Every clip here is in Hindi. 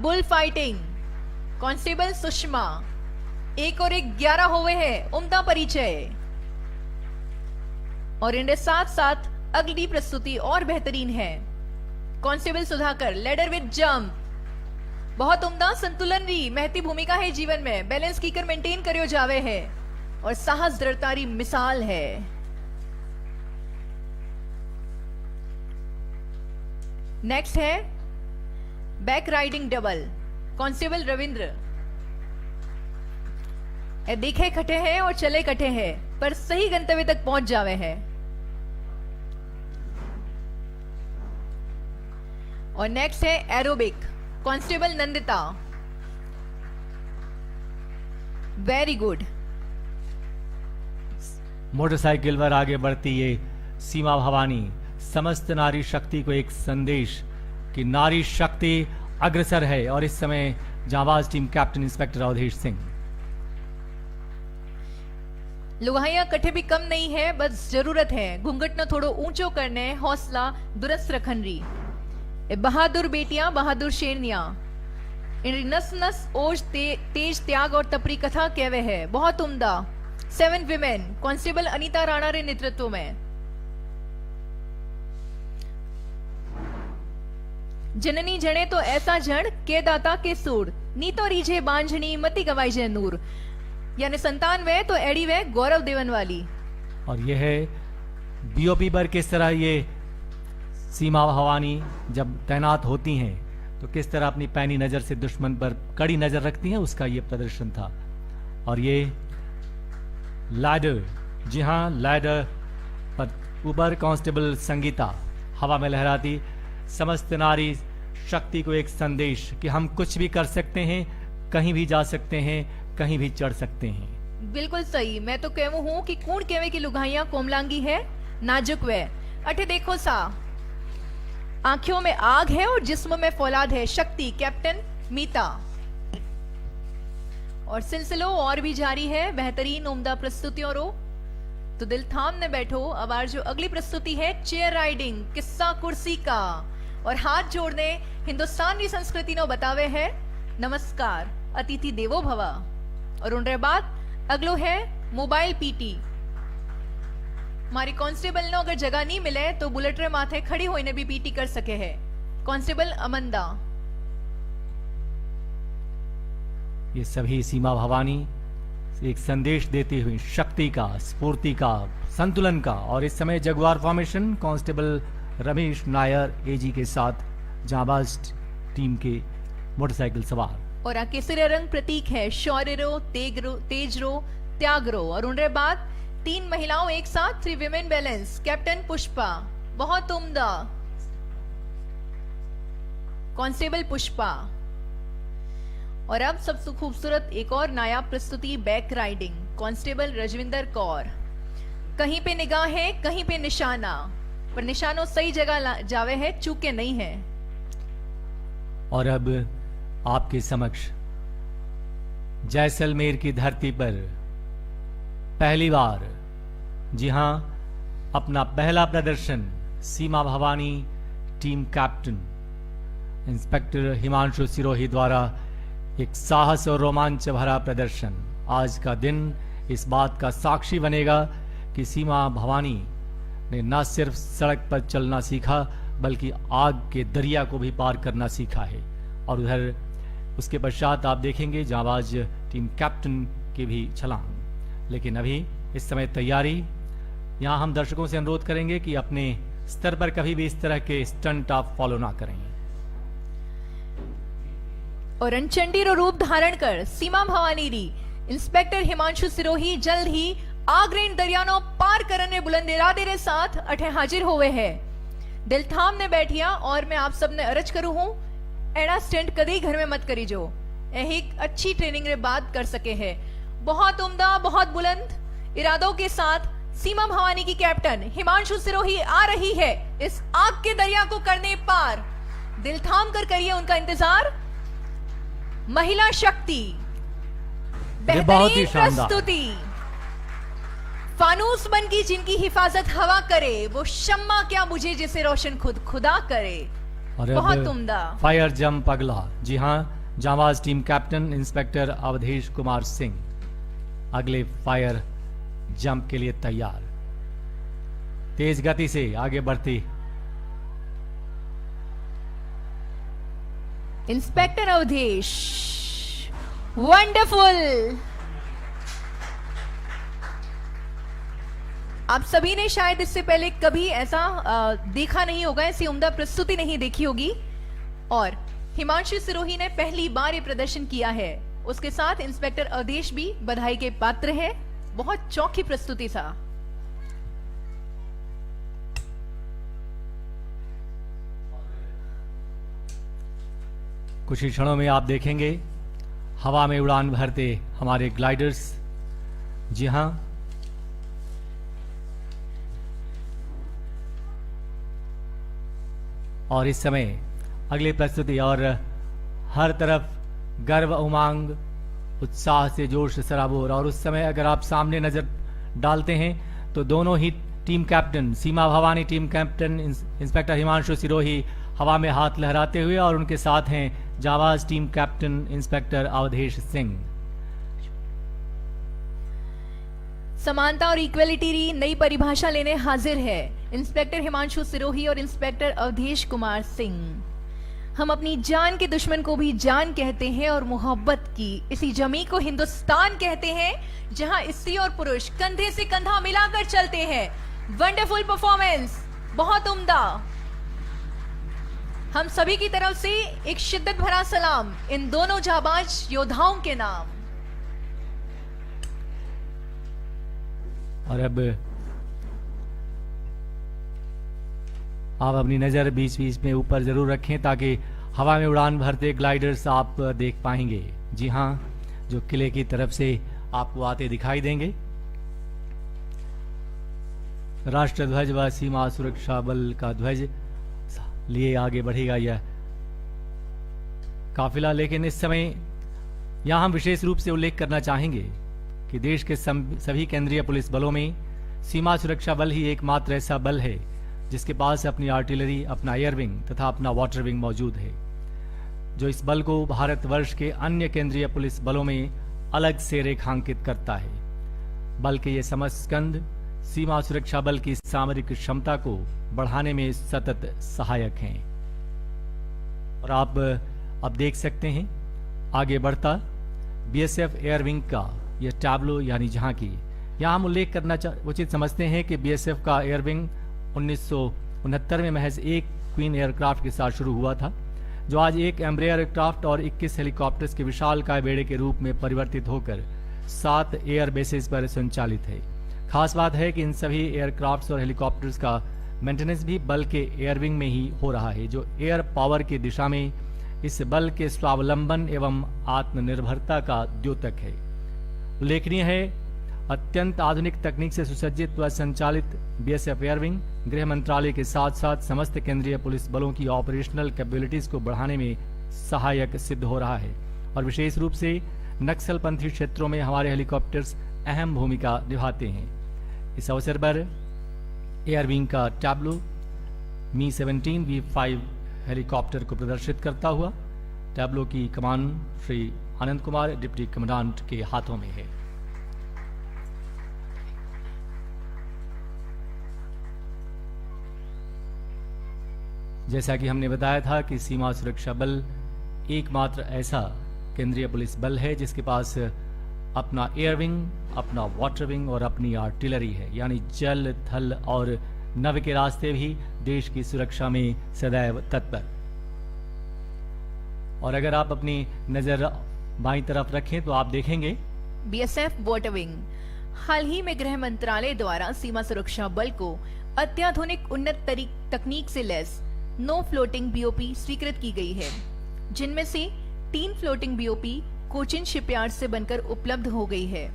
बुल फाइटिंग कांस्टेबल सुषमा 1 और 1 11 हुए हैं, उम्दा परिचय। और इनके साथ साथ अगली प्रस्तुति और बेहतरीन है। Constable Sudhakar ladder with jump, बहुत उम्दा संतुलन री महती भूमिका है जीवन में, बैलेंस कीकर मेंटेन करियो जावे है और साहस दृढ़तारी मिसाल है। नेक्स्ट है back riding double constable Ravindra. देखे कटे हैं और चले कटे हैं पर सही गंतव्य तक पहुंच जावे है। और नेक्स्ट है aerobic constable Nandita, very good. Motorcycle पर आगे बढ़ती ये सीमा भवानी समस्त नारी शक्ति को एक संदेश कि नारी शक्ति अग्रसर है। और इस समय जांबाज team captain inspector Awadhesh Singh. लुगाइयां कठे भी कम नहीं है, बस जरूरत है घूंघट न थोड़ो ऊंचो करने, हौसला दुरुस्त रखन री। बहादुर बेटियां बहादुर शेरनियां, इन नस नस ओज तेज त्याग और तपरी कथा कहवे है, बहुत उम्दा। 7 विमेन कांस्टेबल अनीता राणा रे नेतृत्व में। जननी जने तो ऐसा जन के दाता के सूर, नी तो रीझे बांझनी मती गवाई जे नूर, यानी संतान वे तो एड़ी वे गौरव देवन वाली। और यह है बीओपी पर किस तरह ये सीमा भवानी जब तैनात होती हैं तो किस तरह अपनी पैनी नजर से दुश्मन पर कड़ी नजर रखती हैं, उसका ये प्रदर्शन था। और ये लैडर, जी हाँ लैडर पर ऊपर कांस्टेबल संगीता हवा में लहराती समस्त नारी शक्ति को एक संदेश कि हम कुछ भी कर सकते हैं, कहीं भी जा सकते हैं, कहीं भी चढ़ सकते हैं। बिल्कुल सही। मैं तो कहूं हूं कि कूण केवे की लुगाइयां कोमलांगी है, नाजुक वे। अठे देखो सा, आंखों में आग है और जिस्म में फौलाद है, शक्ति कैप्टन मीता। और सिलसिलो और भी जारी है बेहतरीन उम्दा प्रस्तुतियों रो, तो दिल थाम ने बैठो। अब आज जो अगली प्रस्तुति है चेयर राइडिंग किस्सा कुर्सी का, और हाथ जोड़ने हिंदुस्तान की संस्कृति नो बतावे है नमस्कार अतिथि देवो भवा। और उनके बाद अगलो है मोबाइल पीटी। हमारी कांस्टेबल नो अगर जगह नहीं मिले तो बुलेट रे माथे खड़ी होने भी पीटी कर सके है कांस्टेबल अमंदा। ये सभी सीमा भवानी एक संदेश देती हुई शक्ति का, स्फूर्ति का, संतुलन का। और इस समय Jaguar formation constable Ramesh Nair एजी के साथ जांबाज टीम के मोटरसाइकिल सवार। और केसरिया रंग प्रतीक है शौर्य रो, तेज रो, त्याग रो। और उनके बाद 3 महिलाओं एक साथ 3 विमेन बैलेंस, कैप्टन पुष्पा, बहुत उम्दा कांस्टेबल पुष्पा। और अब सबसे खूबसूरत एक और नायाब प्रस्तुति back riding constable Rajwinder Kaur. कहीं पे निगाह है, कहीं पे निशाना, पर निशानों सही जगह जावे है, चूके नहीं है। और अब आपके समक्ष जैसलमेर की धरती पर पहली बार, जी हां, अपना पहला प्रदर्शन Seema Bhawani team captain inspector Himanshu Sirohi द्वारा एक साहस और रोमांच भरा प्रदर्शन। आज का दिन इस बात का साक्षी बनेगा कि सीमा भवानी ने न सिर्फ सड़क पर चलना सीखा बल्कि आग के दरिया को भी पार करना सीखा है। और उधर उसके पश्चात आप देखेंगे जांबाज टीम कैप्टन की भी छलांग। लेकिन अभी इस समय तैयारी, यहां हम दर्शकों से अनुरोध करेंगे कि अपने स्तर पर कभी भी इस तरह के स्टंट आप फॉलो ना करें। और रणचंडी रो रूप धारण कर सीमा भवानी री इंस्पेक्टर हिमांशु सिरोही जल्द ही आग्रेन दरियानो पार करने बुलंद इरादे रे साथ अठे हाजिर होवे है। दिल थाम ने बैठिया और मैं आप सबने अर्ज करूं हूं, एड़ा स्टंट कदी घर में मत करी जो, एक अच्छी ट्रेनिंग रे बाद कर सके है। बहुत उम्दा, बहुत बुलंद इरादों के साथ सीमा भवानी की कैप्टन हिमांशु सिरोही आ रही है इस आग के दरिया को करने पार। दिल थाम कर करिए उनका इंतजार। महिला शक्ति, बेहतरीन प्रस्तुति, फानूस बन की जिनकी हिफाजत हवा करे, वो शम्मा क्या बुझे जिसे रोशन खुद खुदा करे। और बहुत उम्दा। फायर जंप अगला, जी हाँ, जांबाज team captain inspector Awadhesh Kumar Singh अगले फायर जंप के लिए तैयार, तेज गति से आगे बढ़ती इंस्पेक्टर अवधेश, वंडरफुल। आप सभी ने शायद इससे पहले कभी ऐसा देखा नहीं होगा, ऐसी उम्दा प्रस्तुति नहीं देखी होगी, और हिमांशु सिरोही ने पहली बार ये प्रदर्शन किया है। उसके साथ इंस्पेक्टर अवधेश भी बधाई के पात्र है। बहुत चौखी प्रस्तुति था। कुछ ही क्षणों में आप देखेंगे हवा में उड़ान भरते हमारे ग्लाइडर्स। जी हां, और इस समय अगली प्रस्तुति, और हर तरफ गर्व, उमंग, उत्साह से जोश सराबोर। और उस समय अगर आप सामने नजर डालते हैं तो दोनों ही team captain, Seema Bhawani team captain inspector Himanshu Sirohi हवा में हाथ लहराते हुए, और उनके साथ हैं जांबाज team captain inspector Awadhesh Singh. समानता और इक्वलिटी की नई परिभाषा लेने हाजिर है इंस्पेक्टर हिमांशु सिरोही और इंस्पेक्टर अवधेश कुमार सिंह। हम अपनी जान के दुश्मन को भी जान कहते हैं, और मोहब्बत की इसी जमी को हिंदुस्तान कहते हैं, जहां स्त्री और पुरुष कंधे से कंधा मिलाकर चलते हैं। वंडरफुल परफॉर्मेंस, बहुत उम्दा। हम सभी की तरफ से एक शिद्दत भरा सलाम इन दोनों जाबाज योद्धाओं के नाम। और अब आप अपनी नजर बीच बीच में ऊपर जरूर रखें ताकि हवा में उड़ान भरते ग्लाइडर्स आप देख पाएंगे। जी हां, जो किले की तरफ से आपको आते दिखाई देंगे। राष्ट्र ध्वज व सीमा सुरक्षा बल का ध्वज लिए आगे बढ़ेगा यह काफिला। लेकिन इस समय यहां हम विशेष रूप से उल्लेख करना चाहेंगे कि देश के सभी केंद्रीय पुलिस बलों में सीमा सुरक्षा बल ही एकमात्र ऐसा बल है जिसके पास अपनी आर्टिलरी, अपना एयर विंग तथा अपना वाटर विंग मौजूद है, जो इस बल को भारतवर्ष के अन्य केंद्रीय पुलिस बलों में अलग से रेखांकित करता है। बल के ये समस्कंद सीमा सुरक्षा बल की सामरिक क्षमता को बढ़ाने में सतत सहायक हैं। और आप अब देख सकते हैं आगे बढ़ता बीएसएफ एयर विंग का यह टैब्लो यानी झांकी। यहां हम उल्लेख करना उचित समझते हैं कि बीएसएफ का एयर विंग 1969 में महज एक क्वीन एयरक्राफ्ट के साथ शुरू हुआ था, जो आज एक एम्ब्रेयर एयरक्राफ्ट और 21 हेलीकॉप्टर्स के विशालकाय बेड़े के रूप में परिवर्तित होकर 7 एयर बेसेस पर संचालित है। खास बात है कि इन सभी एयरक्राफ्ट्स और हेलीकॉप्टर्स का मेंटेनेंस भी बल के एयर विंग में ही हो रहा है, जो एयर पावर की दिशा में इस बल के स्वावलंबन एवं आत्मनिर्भरता का द्योतक है। उल्लेखनीय है, अत्यंत आधुनिक तकनीक से सुसज्जित व संचालित बीएसएफ एयर विंग गृह मंत्रालय के साथ साथ समस्त केंद्रीय पुलिस बलों की ऑपरेशनल कैपेबिलिटीज को बढ़ाने में सहायक सिद्ध हो रहा है, और विशेष रूप से नक्सलपंथी क्षेत्रों में हमारे हेलीकॉप्टर्स अहम भूमिका निभाते हैं। इस अवसर पर एयर विंग का टैब्लो मी-17 V5 हेलीकॉप्टर को प्रदर्शित करता हुआ टैब्लो की कमान श्री आनंद कुमार डिप्टी कमांडेंट के हाथों में है। जैसा कि हमने बताया था कि सीमा सुरक्षा बल एकमात्र ऐसा केंद्रीय पुलिस बल है जिसके पास अपना एयर विंग, अपना वाटर विंग और अपनी आर्टिलरी है, यानी जल, थल और नभ के रास्ते भी देश की सुरक्षा में सदैव तत्पर। और अगर आप अपनी नजर बाईं तरफ रखें तो आप देखेंगे बीएसएफ वाटर विंग। हाल ही में गृह मंत्रालय द्वारा सीमा सुरक्षा बल को अत्याधुनिक उन्नत तकनीक से लैस 9 फ्लोटिंग बीओपी स्वीकृत की गई है, जिनमें से 3 फ्लोटिंग बीओपी कोचिन शिपयार्ड से बनकर उपलब्ध हो गई है,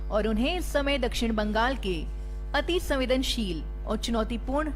और उन्हें इस समय दक्षिण बंगाल के अति संवेदनशील और चुनौतीपूर्ण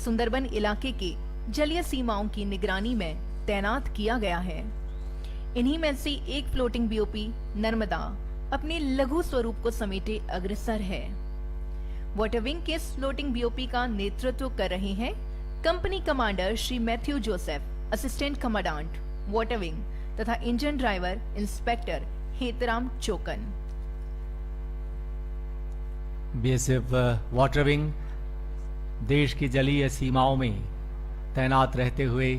सुंदरबन इलाके के जलीय सीमाओं की निगरानी में तैनात किया गया है। इन्हीं में से एक फ्लोटिंग बीओपी नर्मदा अपने लघु स्वरूप को समेटे अग्रसर है। वाटर विंग के इस फ्लोटिंग बीओपी का नेतृत्व कर रहे हैं company commander Shri Mathew Joseph, assistant commandant water wing तथा engine driver inspector Hetram Chokan. BSF water wing देश की जलीय सीमाओं में तैनात रहते हुए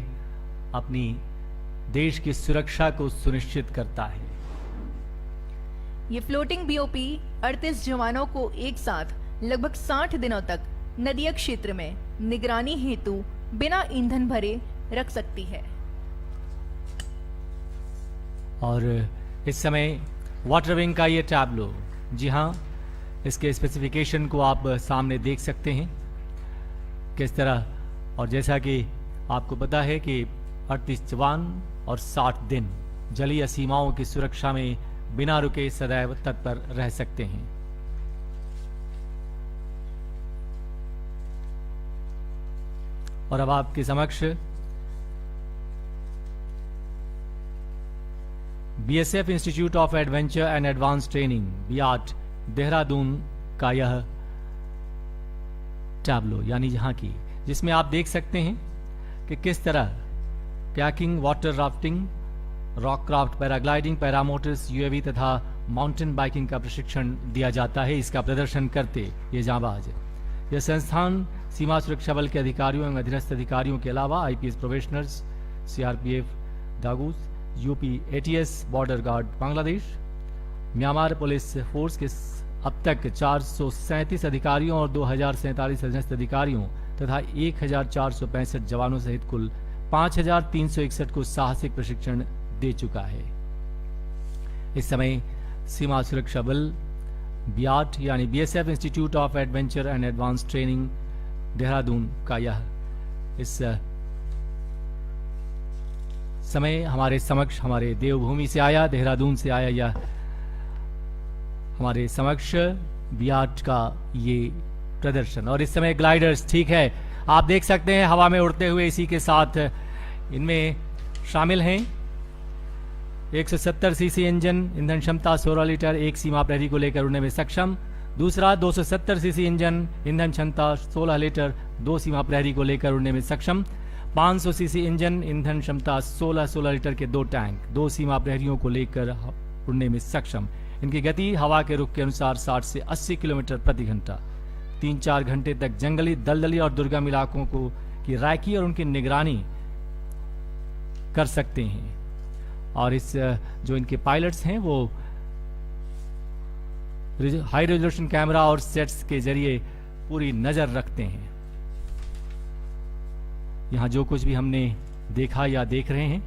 अपनी देश की सुरक्षा को सुनिश्चित करता है। ये फ्लोटिंग बीओपी 38 जवानों को एक साथ लगभग 60 दिनों तक नदीय क्षेत्र में निगरानी हेतु बिना ईंधन भरे रख सकती है। और इस समय वाटर विंग का ये टैब्लो, जी हाँ, इसके स्पेसिफिकेशन को आप सामने देख सकते हैं किस तरह। और जैसा कि आपको पता है कि 38 जवान और 60 दिन जलीय सीमाओं की सुरक्षा में बिना रुके सदैव तत्पर रह सकते हैं। और अब आपके समक्ष BSF institute of adventure and advance training बियाट देहरादून का यह टैब्लो, यानी जहां की, जिसमें आप देख सकते हैं कि किस तरह कैकिंग, water rafting, rock craft, paragliding, paramotors, UAV तथा माउंटेन बाइकिंग का प्रशिक्षण दिया जाता है। इसका प्रदर्शन करते ये जांबाज, यह संस्थान सीमा सुरक्षा बल के अधिकारियों एवं अधीनस्थ अधिकारियों के अलावा आईपीएस प्रोबेशनर्स, सीआरपीएफ दागूस, UP ATS, border guard Bangladesh, Myanmar police force के अब तक 437 अधिकारियों और 2047 अधीनस्थ अधिकारियों तथा 1465 जवानों सहित कुल 5361 को साहसिक प्रशिक्षण दे चुका है। इस समय सीमा सुरक्षा बल बियाट यानी BSF institute of adventure and advance training Dehradun का यह इस समय हमारे समक्ष, हमारे देवभूमि से आया, देहरादून से आया यह हमारे समक्ष बियाट का ये प्रदर्शन। और इस समय ग्लाइडर्स, ठीक है, आप देख सकते हैं हवा में उड़ते हुए, इसी के साथ इनमें शामिल हैं 170 सीसी इंजन, ईंधन क्षमता 16 लीटर, एक सीमा प्रहरी को लेकर उड़ने में सक्षम। दूसरा 270 सीसी इंजन, ईंधन क्षमता 16 लीटर, 2 सीमा प्रहरी को लेकर उड़ने में सक्षम। 500 सीसी इंजन, ईंधन क्षमता 16 लीटर के 2 टैंक, 2 सीमा प्रहरियों को लेकर उड़ने में सक्षम। इनकी गति हवा के रुख के अनुसार 60 से 80 किलोमीटर प्रति घंटा। 3-4 घंटे तक जंगली, दलदली और दुर्गम इलाकों को की राखी और उनकी निगरानी कर सकते हैं। और इस जो इनके पायलट्स हैं वो हाई रेजोल्यूशन कैमरा और सेट्स के जरिए पूरी नजर रखते हैं। यहां जो कुछ भी हमने देखा या देख रहे हैं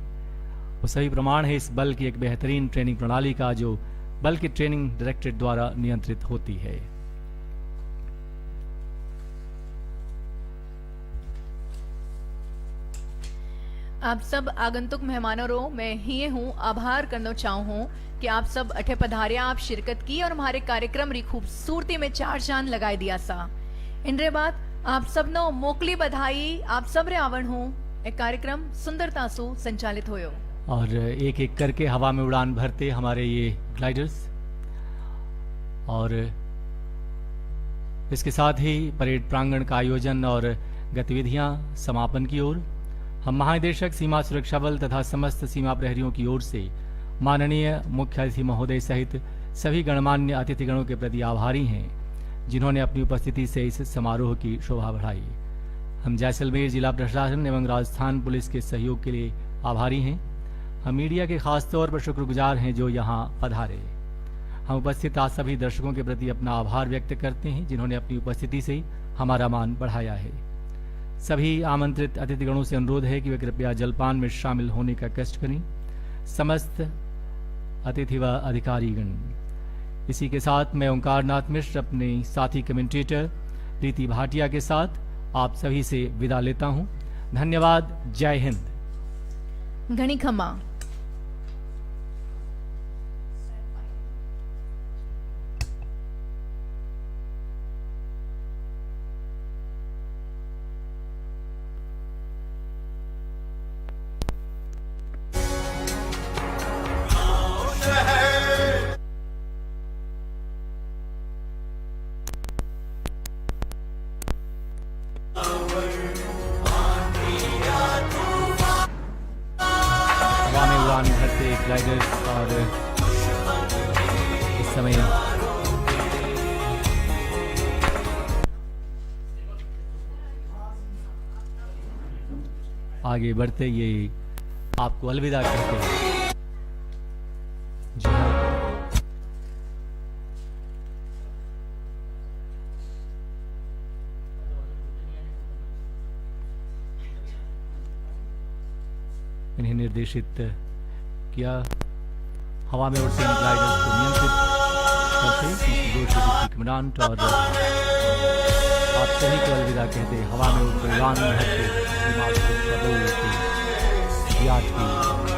वो सही प्रमाण है इस बल की एक बेहतरीन ट्रेनिंग प्रणाली का, जो बल के ट्रेनिंग डायरेक्टरेट द्वारा नियंत्रित होती है। आप सब आगंतुक मेहमानों रो मैं ही हूँ आभार करना चाहूँ हूँ कि आप सब अठे पधारिया, आप शिरकत की और हमारे कार्यक्रम री खूबसूरती में 4 चांद लगाई दिया सा। इनरे बाद आप सब नो मोकली बधाई, आप सब रे आवण हूँ एक कार्यक्रम सुंदरता सु संचालित होयो। और एक एक करके हवा में उड़ान भरते हमारे ये ग्लाइडर्स। और इसके साथ ही परेड प्रांगण का आयोजन और गतिविधियां समापन की ओर। हम महानिदेशक सीमा सुरक्षा बल तथा समस्त सीमा प्रहरियों की ओर से माननीय मुख्य अतिथि महोदय सहित सभी गणमान्य अतिथिगणों के प्रति आभारी हैं, जिन्होंने अपनी उपस्थिति से इस समारोह की शोभा बढ़ाई। हम जैसलमेर जिला प्रशासन एवं राजस्थान पुलिस के सहयोग के लिए आभारी हैं। हम मीडिया के खास तौर पर शुक्रगुजार हैं जो यहाँ पधारे। हम उपस्थित आज सभी दर्शकों के प्रति अपना आभार व्यक्त करते हैं, जिन्होंने अपनी उपस्थिति से हमारा मान बढ़ाया है। सभी आमंत्रित अतिथिगणों से अनुरोध है कि वे कृपया जलपान में शामिल होने का कष्ट करें। समस्त अतिथि व अधिकारीगण। इसी के साथ मैं ओंकारनाथ मिश्र अपने साथी कमेंटेटर प्रीति भाटिया के साथ आप सभी से विदा लेता हूं। धन्यवाद। जय हिंद। घणी खमा। राइडर्स और इस समय आगे बढ़ते ये आपको अलविदा कहते हैं। जी हाँ, इन्हें निर्देशित किया हवा में उड़ते ग्लाइडर्स को नियंत्रित करते कमांडेंट और आप सभी को अलविदा कहते हवा में उड़ते उड़ान भरते विमान को विद्यार्थी